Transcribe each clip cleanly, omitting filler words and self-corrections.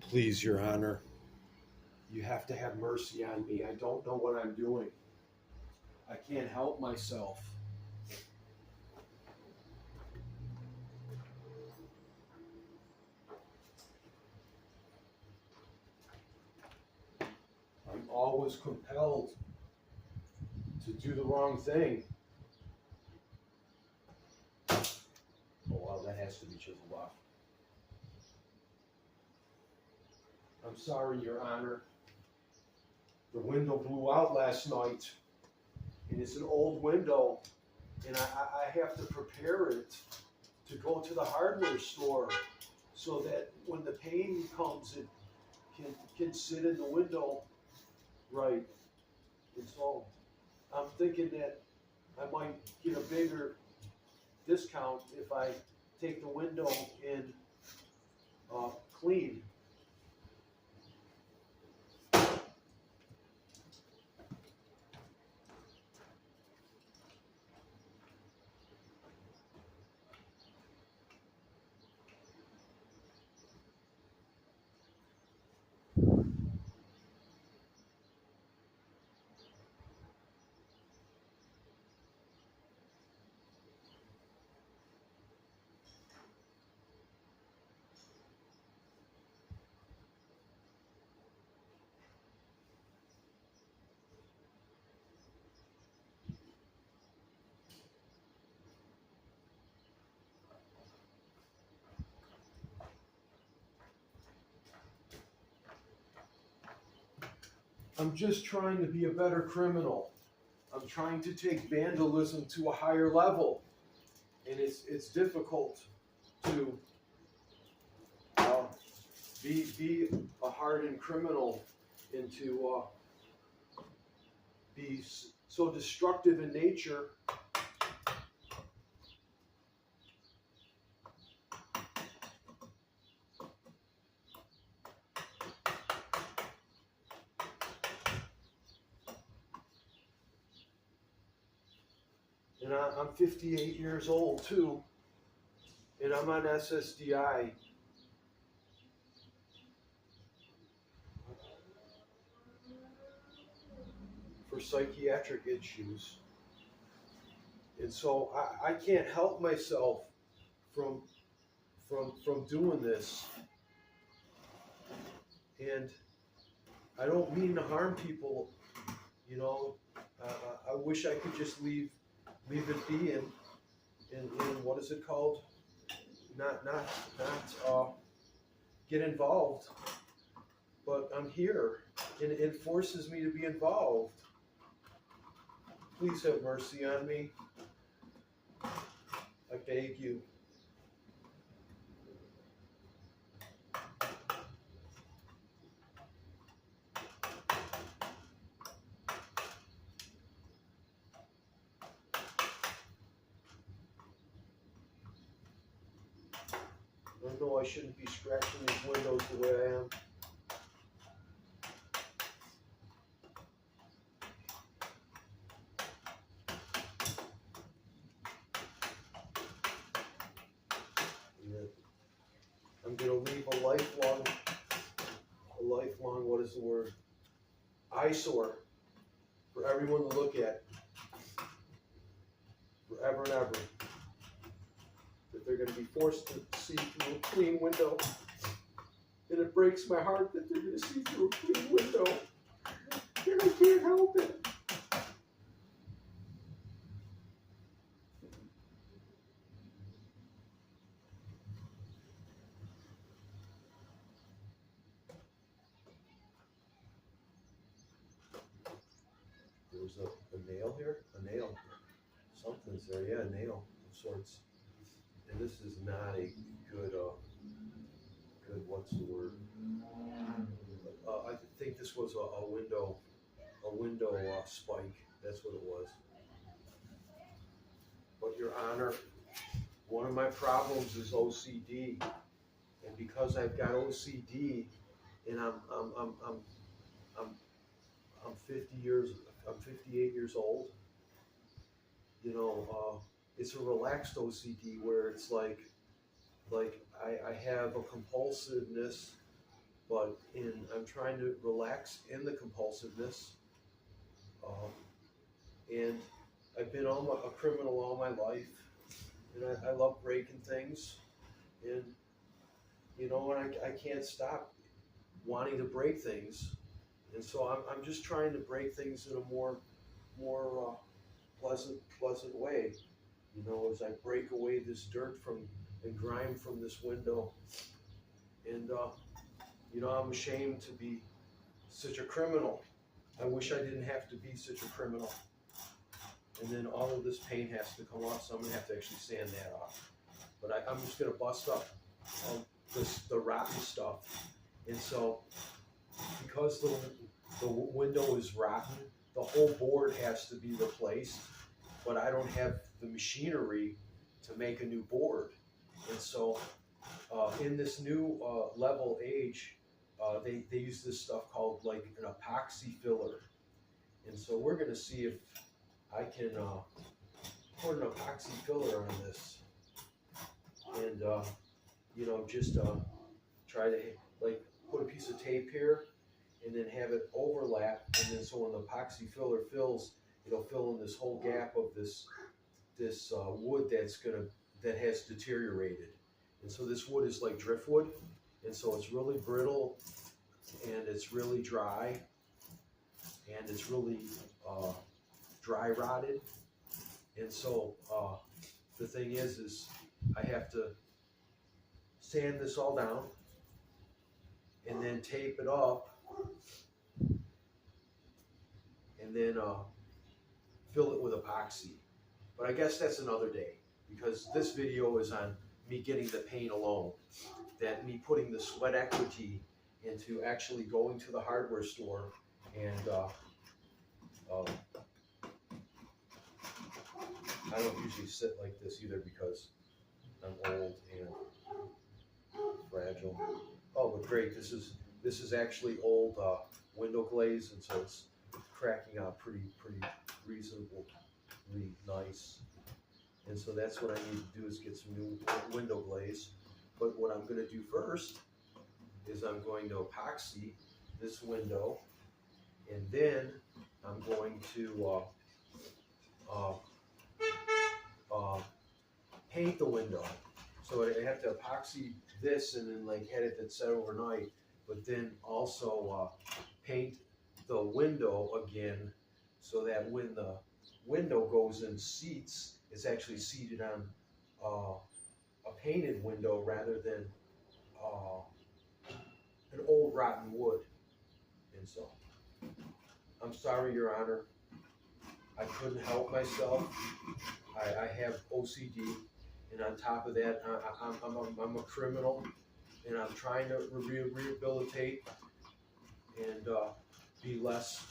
Please, Your Honor, you have to have mercy on me. I don't know what I'm doing. I can't help myself. I'm always compelled to do the wrong thing. Oh, wow, that has to be chiseled off. I'm sorry, Your Honor. The window blew out last night, and it's an old window, and I have to prepare it to go to the hardware store so that when the pain comes, it can sit in the window right. And so I'm thinking that I might get a bigger discount if I take the window and clean. I'm just trying to be a better criminal. I'm trying to take vandalism to a higher level, and it's difficult to be a hardened criminal and to be so destructive in nature. And I'm 58 years old too, and I'm on SSDI. For psychiatric issues. And so I can't help myself from doing this. And I don't mean to harm people, you know. I wish I could just leave it be and what is it called? Not get involved. But I'm here, and it forces me to be involved. Please have mercy on me. I beg you. I know I shouldn't be scratching these windows the way I am. I'm going to leave a lifelong, what is the word? Eyesore for everyone to look at. Forever and ever. That they're going to be forced to see through a clean window. And it breaks my heart that they're going to see through a clean window. And I can't help it. There's a nail here? A nail. Something's there, yeah, a nail of sorts. And this is not a good, what's the word? I think this was a window spike. That's what it was. But Your Honor, one of my problems is OCD, and because I've got OCD, and I'm 58 years old. You know, it's a relaxed OCD where it's like I have a compulsiveness I'm trying to relax in the compulsiveness. And I've been a criminal all my life, and I love breaking things, and and I can't stop wanting to break things, and so I'm just trying to break things in a more pleasant way, as I break away this dirt and grime from this window, and I'm ashamed to be such a criminal. I wish I didn't have to be such a criminal. And then all of this paint has to come off, so I'm gonna have to actually sand that off. But I'm just gonna bust up the rotten stuff. And so, because the window is rotten, the whole board has to be replaced. But I don't have the machinery to make a new board. And so, in this new level age, they use this stuff called like an epoxy filler. And so we're gonna see if I can put an epoxy filler on this, and just try to like put a piece of tape here, and then have it overlap, and then so when the epoxy filler fills, it'll fill in this whole gap of this wood that has deteriorated. And so this wood is like driftwood, and so it's really brittle, and it's really dry, and it's really dry rotted. And so the thing is I have to sand this all down and then tape it up and then fill it with epoxy. But I guess that's another day, because this video is on me getting the paint alone, that me putting the sweat equity into actually going to the hardware store and I don't usually sit like this either because I'm old and fragile. Oh, but great! This is actually old window glaze, and so it's cracking out pretty reasonably nice. And so that's what I need to do, is get some new window glaze. But what I'm going to do first is I'm going to epoxy this window, and then I'm going to paint the window. So I have to epoxy this and then like had it set overnight, but then also paint the window again, so that when the window goes in seats, it's actually seated on a painted window rather than an old rotten wood. And so, I'm sorry, Your Honor, I couldn't help myself. I have OCD, and on top of that, I'm a criminal, and I'm trying to rehabilitate and be less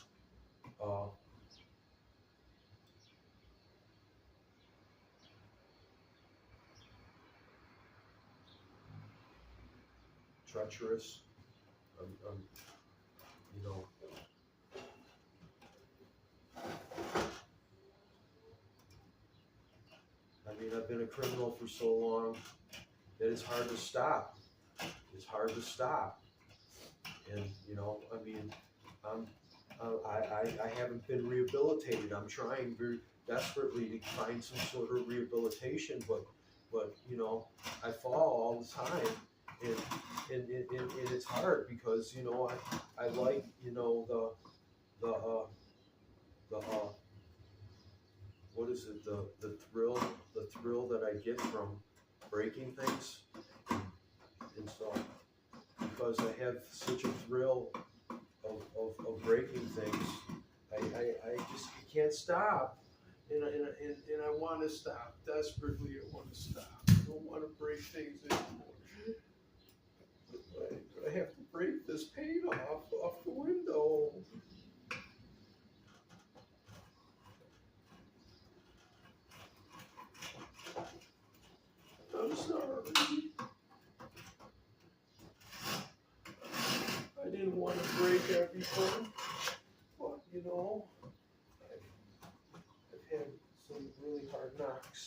treacherous. I've been a criminal for so long that it's hard to stop. It's hard to stop. And I haven't been rehabilitated. I'm trying very desperately to find some sort of rehabilitation, but I fall all the time, and it's hard because I like the what is it, the thrill that I get from breaking things. And so, because I have such a thrill of breaking things, I just can't stop, and I want to stop desperately. I want to stop. I don't want to break things anymore. But I have to break this paint off the window. I'm sorry. I didn't want to break everything, but I've had some really hard knocks.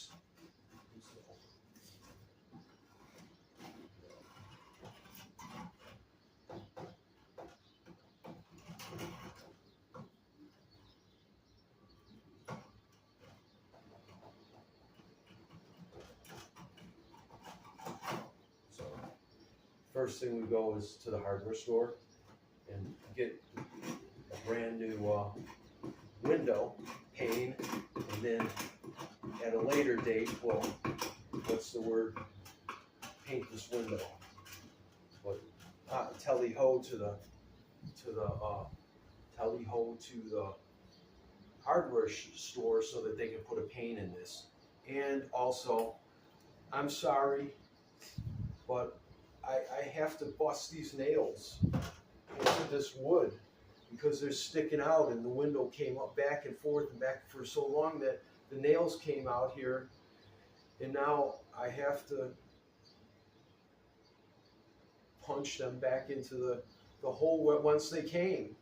first thing we go is to the hardware store and get a brand new window pane, and then at a later date, well, what's the word? Paint this window. But tally ho to the hardware store so that they can put a pane in this. And also, I'm sorry, but I have to bust these nails into this wood because they're sticking out, and the window came up back and forth for so long that the nails came out here, and now I have to punch them back into the hole once they came.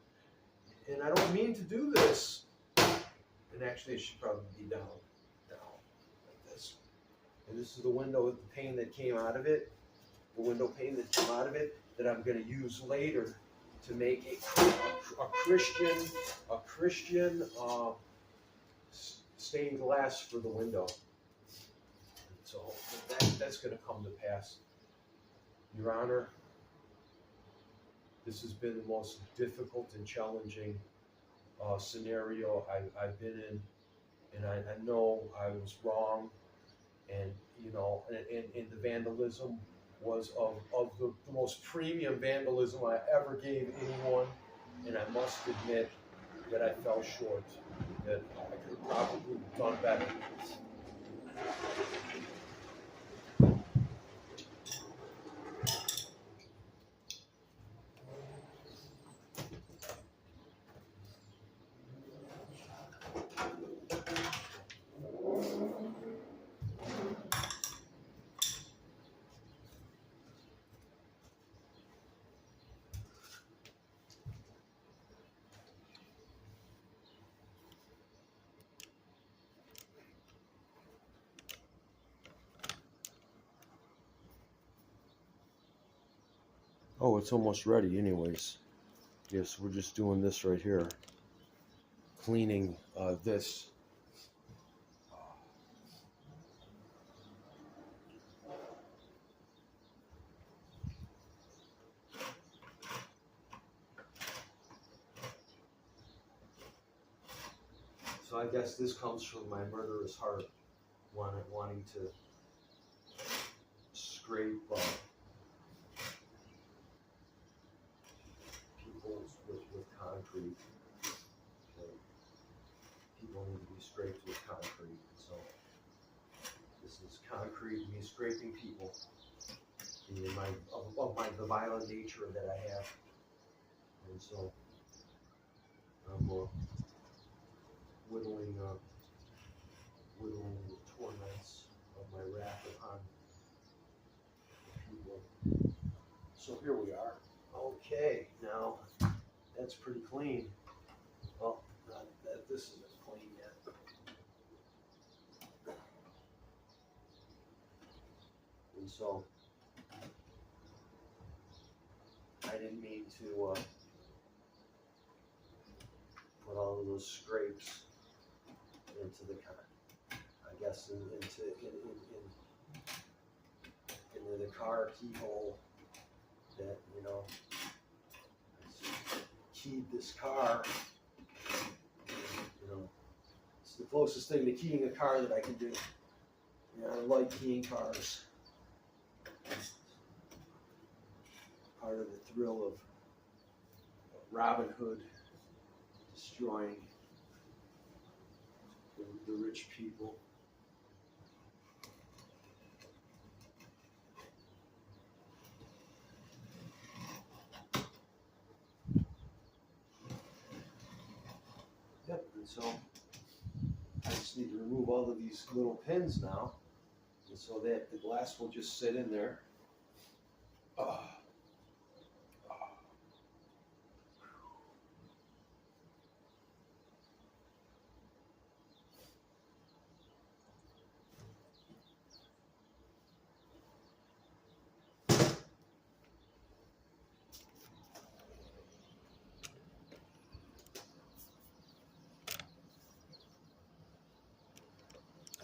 And I don't mean to do this. And actually it should probably be down like this. And this is the window pane that came out of it, the window pane that came out of it that I'm going to use later to make a Christian stained glass for the window. So that's going to come to pass. Your Honor, this has been the most difficult and challenging scenario I've been in, and I know I was wrong, and you know, and the vandalism was of the most premium vandalism I ever gave anyone, and I must admit that I fell short, that I could have probably done better. Oh, it's almost ready anyways. Yes, we're just doing this right here. Cleaning this. So I guess this comes from my murderous heart, wanting to scrape people with concrete. People need to be scraped with concrete. So this is concrete, me scraping people in the violent nature that I have. And so I'm whittling the torments of my wrath upon the people. So here we are. Okay, now that's pretty clean. Well, not that this isn't clean yet. And so I didn't mean to put all of those scrapes into the into the car keyhole that, you know, keyed this car. You know, it's the closest thing to keying a car that I can do. Yeah, I like keying cars. Part of the thrill of Robin Hood destroying the rich people. Yep, and so I just need to remove all of these little pins now, and so that the glass will just sit in there.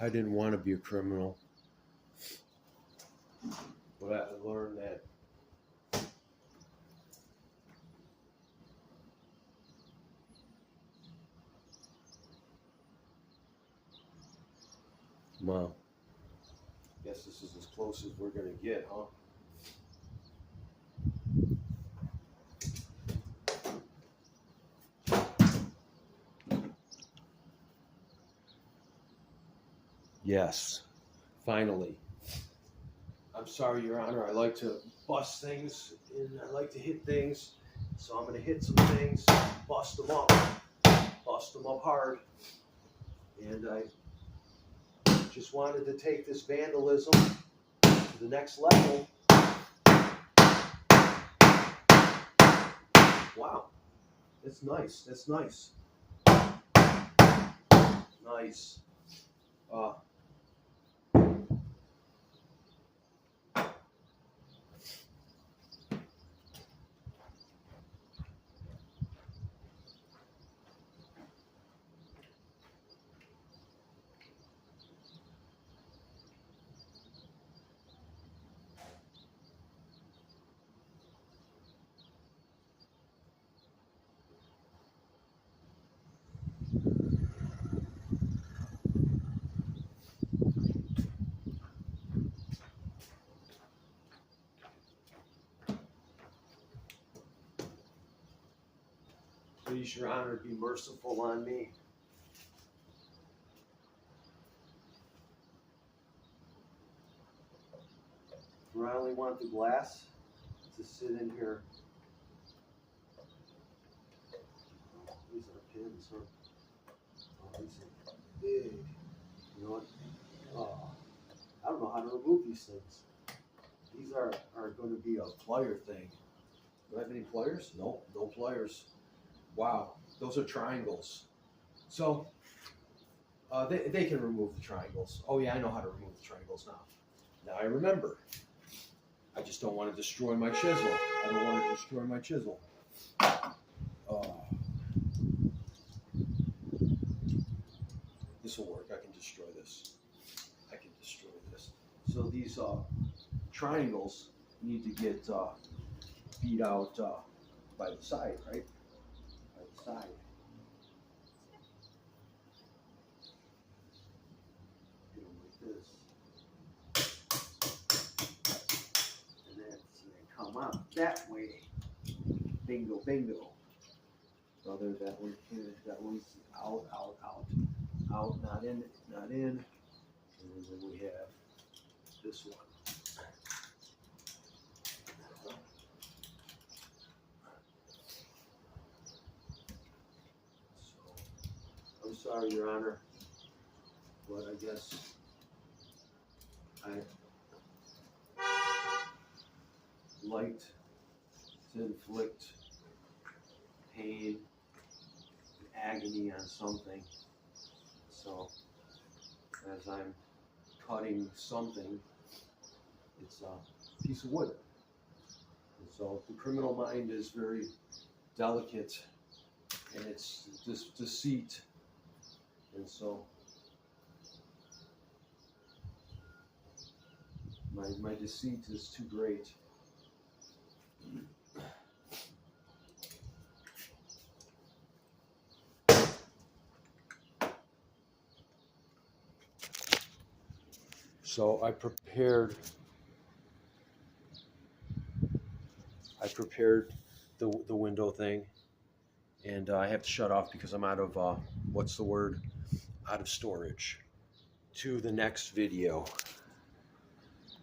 I didn't want to be a criminal, but I learned that Wow. Guess this is as close as we're gonna get, huh? Yes, finally. I'm sorry, Your Honor. I like to bust things and I like to hit things. So I'm going to hit some things, bust them up hard. And I just wanted to take this vandalism to the next level. Wow, that's nice. That's nice. Nice. Please, Your Honor, be merciful on me. I only want the glass to sit in here. These are pins, huh? Oh, these are big. You know what? I don't know how to remove these things. These are going to be a plier thing. Do I have any pliers? No, no pliers. Wow, those are triangles. So they can remove the triangles. Oh yeah, I know how to remove the triangles now. Now I remember. I just don't want to destroy my chisel. I don't want to destroy my chisel. This will work. I can destroy this. I can destroy this. So these triangles need to get beat out by the side, right? By the side. Hit them like this. And then come out that way. Bingo, bingo. Brother, that one's out, out, out. Out, not in, not in. And then we have this one. So, I'm sorry, Your Honor, but I guess I liked to inflict pain and agony on something. So, as I'm cutting something, it's a piece of wood. And so the criminal mind is very delicate, and it's deceit. And so my deceit is too great. So I prepared the window thing, and I have to shut off because I'm out of out of storage. To the next video.